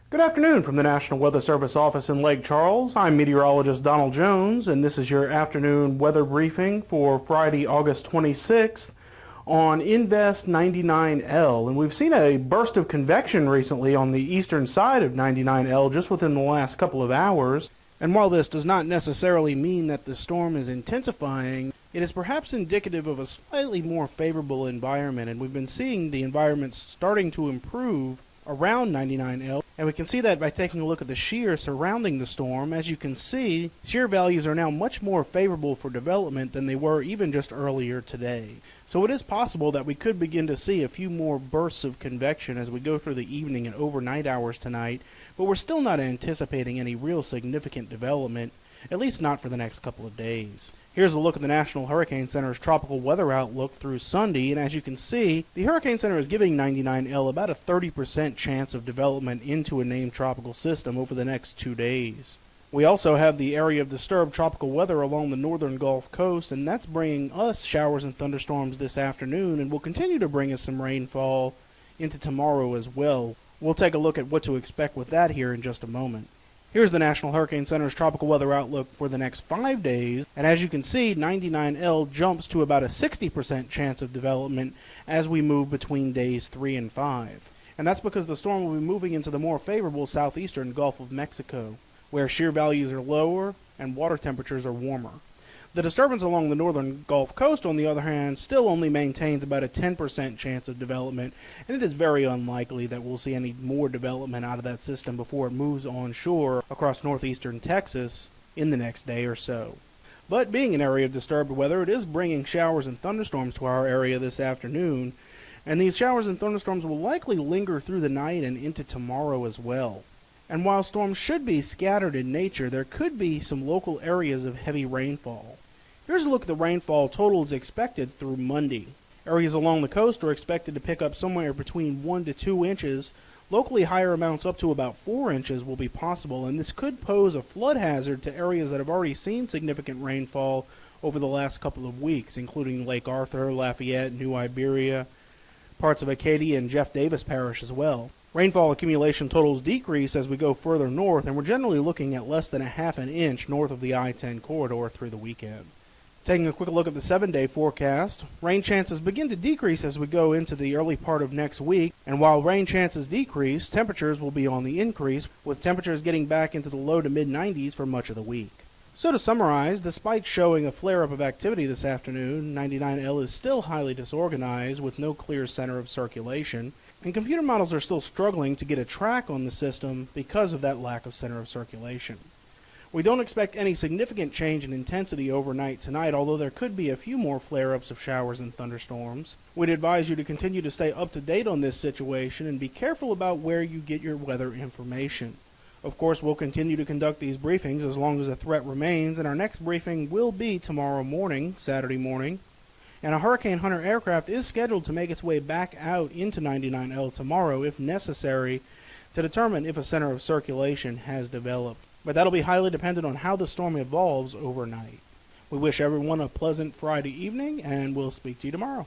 Good afternoon from the National Weather Service office in Lake Charles. I'm meteorologist Donald Jones, and this is your afternoon weather briefing for Friday, August 26th on Invest 99L. And we've seen a burst of convection recently on the eastern side of 99L just within the last couple of hours. And while this does not necessarily mean that the storm is intensifying, it is perhaps indicative of a slightly more favorable environment, and we've been seeing the environment starting to improve around 99L, and we can see that by taking a look at the shear surrounding the storm. As you can see, shear values are now much more favorable for development than they were even just earlier today. So it is possible that we could begin to see a few more bursts of convection as we go through the evening and overnight hours tonight, but we're still not anticipating any real significant development, at least not for the next couple of days. Here's a look at the National Hurricane Center's tropical weather outlook through Sunday, and as you can see, the Hurricane Center is giving 99L about a 30% chance of development into a named tropical system over the next 2 days. We also have the area of disturbed tropical weather along the northern Gulf Coast, and that's bringing us showers and thunderstorms this afternoon, and will continue to bring us some rainfall into tomorrow as well. We'll take a look at what to expect with that here in just a moment. Here's the National Hurricane Center's tropical weather outlook for the next 5 days, and as you can see, 99L jumps to about a 60% chance of development as we move between days 3 and 5. And that's because the storm will be moving into the more favorable southeastern Gulf of Mexico, where shear values are lower and water temperatures are warmer. The disturbance along the northern Gulf Coast, on the other hand, still only maintains about a 10% chance of development, and it is very unlikely that we'll see any more development out of that system before it moves onshore across northeastern Texas in the next day or so. But being an area of disturbed weather, it is bringing showers and thunderstorms to our area this afternoon, and these showers and thunderstorms will likely linger through the night and into tomorrow as well. And while storms should be scattered in nature, there could be some local areas of heavy rainfall. Here's a look at the rainfall totals expected through Monday. Areas along the coast are expected to pick up somewhere between 1 to 2 inches. Locally, higher amounts up to about 4 inches will be possible, and this could pose a flood hazard to areas that have already seen significant rainfall over the last couple of weeks, including Lake Arthur, Lafayette, New Iberia, parts of Acadia, and Jeff Davis Parish as well. Rainfall accumulation totals decrease as we go further north, and we're generally looking at less than a half an inch north of the I-10 corridor through the weekend. Taking a quick look at the 7-day forecast, rain chances begin to decrease as we go into the early part of next week, and while rain chances decrease, temperatures will be on the increase, with temperatures getting back into the low to mid-90s for much of the week. So to summarize, despite showing a flare-up of activity this afternoon, 99L is still highly disorganized with no clear center of circulation, and computer models are still struggling to get a track on the system because of that lack of center of circulation. We don't expect any significant change in intensity overnight tonight, although there could be a few more flare-ups of showers and thunderstorms. We'd advise you to continue to stay up to date on this situation and be careful about where you get your weather information. Of course, we'll continue to conduct these briefings as long as the threat remains, and our next briefing will be tomorrow morning, Saturday morning. And a Hurricane Hunter aircraft is scheduled to make its way back out into 99L tomorrow, if necessary, to determine if a center of circulation has developed. But that'll be highly dependent on how the storm evolves overnight. We wish everyone a pleasant Friday evening, and we'll speak to you tomorrow.